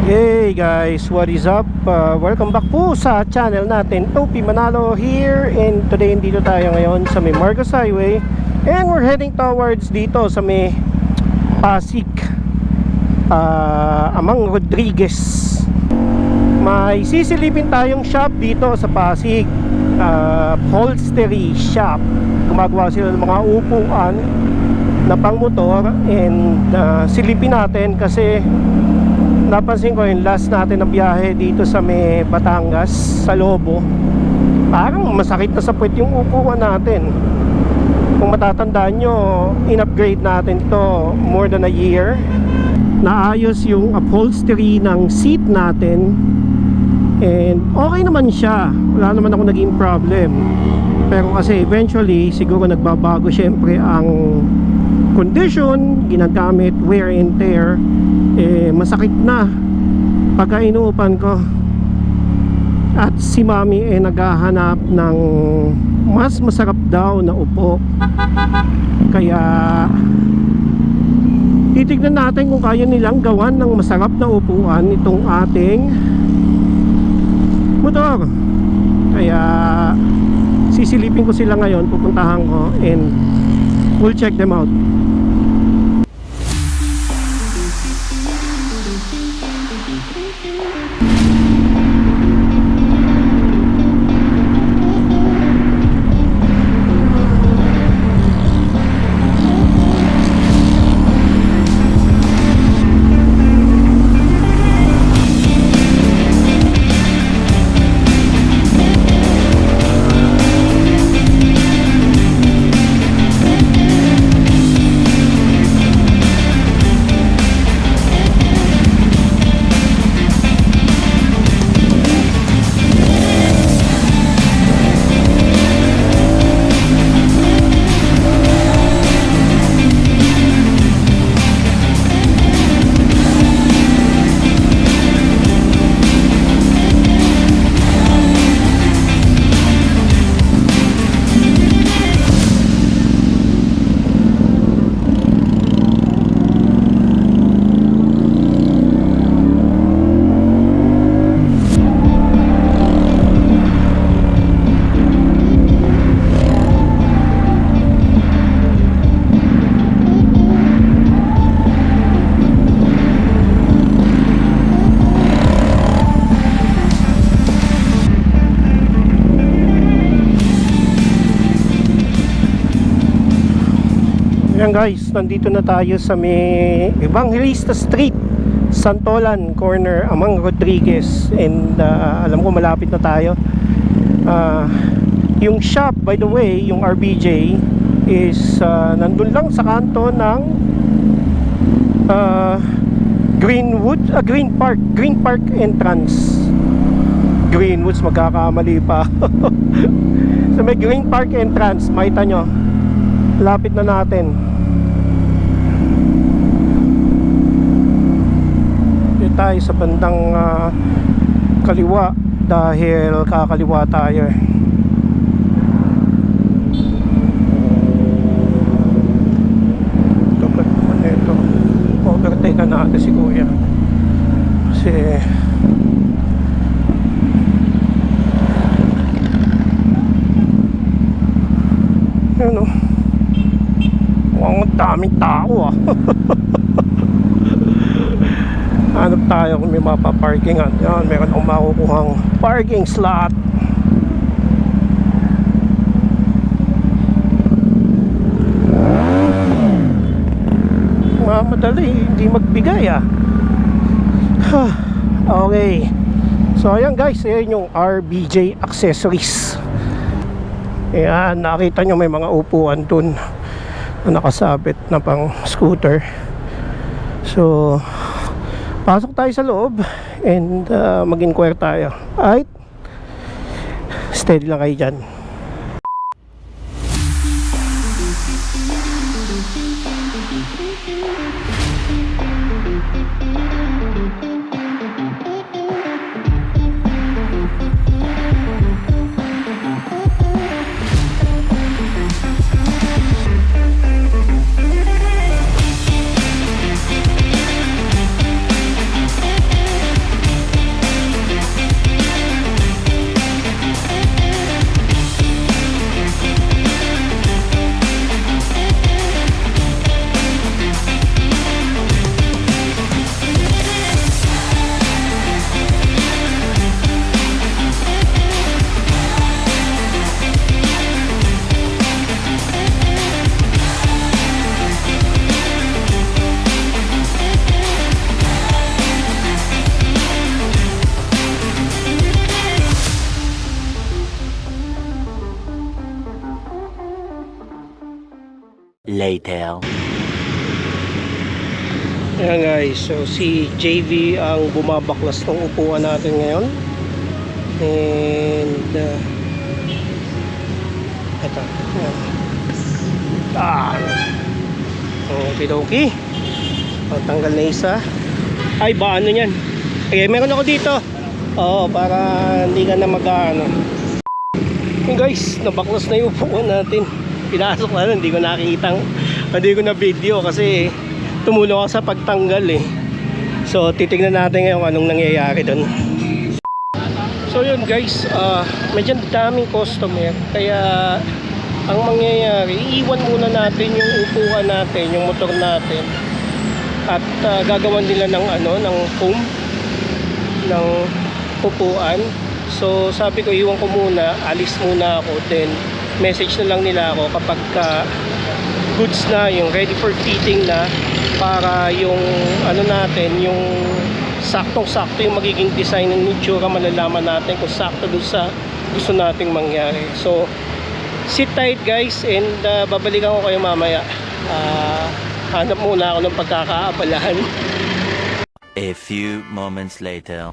Hey guys, what is up? Welcome back po sa channel natin, Topi Manalo here. And today, dito tayo ngayon sa may Marcos Highway. And we're heading towards dito sa may Pasig, Amang Rodriguez. May sisilipin tayong shop dito sa Pasig, upholstery shop. Gumagawa sila ng mga upuan na pang motor. And silipin natin kasi napansin ko yung last natin na biyahe dito sa may Batangas, sa Lobo, parang masakit na sa puwet yung upuan natin. Kung matatandaan nyo, in-upgrade natin to more than a year. Naayos yung upholstery ng seat natin, and okay naman siya, wala naman ako naging problem. Pero kasi eventually siguro nagbabago syempre ang condition, ginagamit, wear and tear, masakit na pagka inuupan ko. At si mami naghahanap ng mas masarap daw na upo, kaya titignan natin kung kaya nilang gawan ng masarap na upuan itong ating motor. Kaya sisilipin ko sila ngayon, pupuntahan ko and we'll check them out. Ayan guys, nandito na tayo sa may Evangelista Street, Santolan Corner, Amang Rodriguez. And alam ko malapit na tayo. Yung shop, by the way, yung RBJ is nandun lang sa kanto ng Green Park entrance. Greenwoods, magkakamali pa. Sa may Green Park entrance, makita nyo, lapit na natin. Dito tayo sa bandang kaliwa, dahil kakaliwa tayo ito. Overtake natin si kuya kasi yun o, ang daming tao hanap tayo kung may mapaparkingan. Yan, meron akong makukuhang parking slot. Madali, hindi magbigay okay. So ayan guys, ayan yung RBJ Accessories. Ayan, nakita nyo may mga upuan dun na nakasabit na pang scooter. So pasok tayo sa loob and mag-inquire tayo. Alright, steady lang kayo dyan. later. Ayan guys, so si JV ang bumabaklas ng upuan natin ngayon. And ito, ayan. Okay. Tanggal na isa. Ay, ba ano yan? Okay, meron ako dito. Oo, para hindi ka na mag-ano. Hey guys, nabaklas na yung upuan natin. Pinasok na, hindi ko nakikitang, hindi ko na video kasi tumulong ako sa pagtanggal eh. So titignan natin ngayon anong nangyayari doon. So yun guys, medyo daming customer, kaya ang mangyayari, iiwan muna natin yung upuan natin, yung motor natin, at gagawan nila ng ng foam ng upuan. So sabi ko, iwan ko muna, alis muna ako, then message na lang nila ako kapag goods na, yung ready for fitting na, para yung natin, yung saktong-sakto yung magiging design ng itsura, malalaman natin kung sakto doon sa gusto nating mangyari. So sit tight guys, and babalikan ko kayo mamaya. Hanap muna ako ng pagkakaabalahan. A few moments later.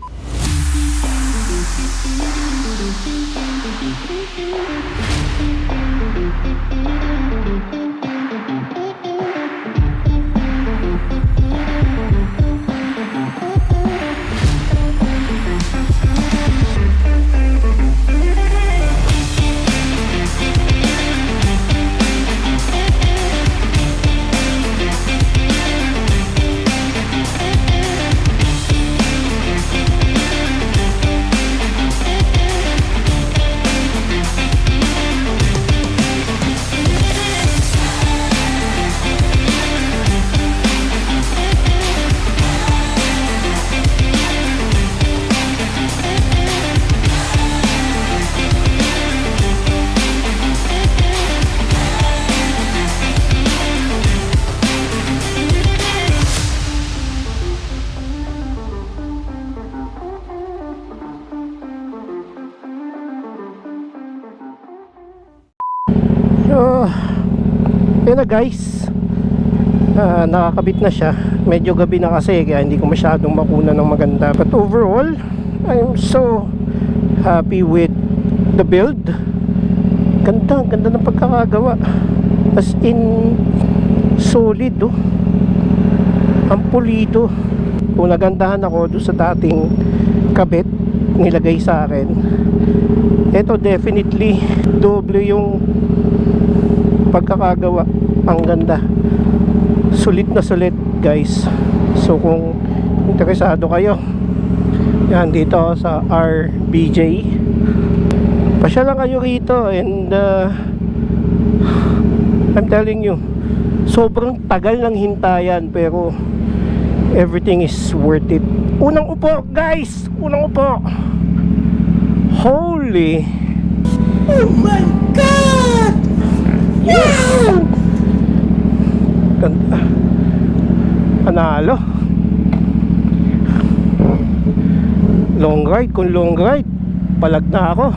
So yun na guys, nakakabit na siya. Medyo gabi na kasi, kaya hindi ko masyadong makuna ng maganda, but overall I'm so happy with the build. Ganda ng pagkakagawa, as in solid oh. Ang pulido. Kung nagandahan ako doon sa dating kabit nilagay sa akin, ito definitely doble yung pagkakagawa. Ang ganda, sulit na sulit guys. So kung interesado kayo, yan, dito sa RBJ, pasya lang kayo rito. And I'm telling you, sobrang tagal ng hintayan, pero everything is worth it. Unang upo guys, unang upo. Holy, oh my god, wow! Ganda, panalo. Long ride, kung long ride, palag na ako.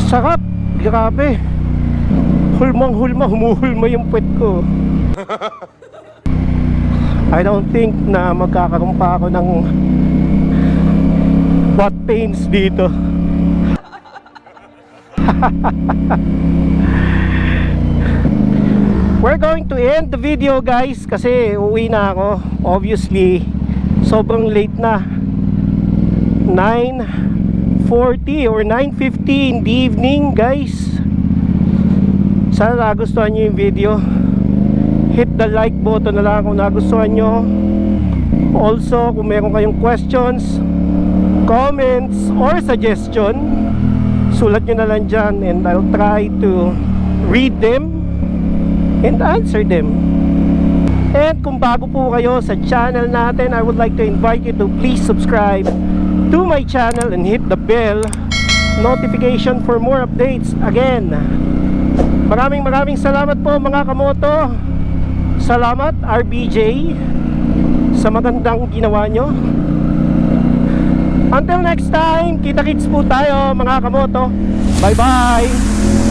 Sarap, grabe. Hulmang-hulma, humuhulma yung puwet ko. I don't think na magkakaroon pa ako ng butt pains dito. We're going to end the video guys, kasi uwi na ako. Obviously, sobrang late na. 9:40 or 9:50 in the evening guys. Sana nagustuhan nyo yung video. Hit the like button na lang kung nagustuhan nyo. Also, kung meron kayong questions, comments, or suggestion, sulat nyo na lang dyan, and I'll try to read them and answer them. And kung bago po kayo sa channel natin, I would like to invite you to please subscribe to my channel and hit the bell notification for more updates. Again, Maraming salamat po mga kamoto. Salamat RBJ sa magandang ginawa nyo. Until next time, kita-kits po tayo mga kamoto. Bye bye.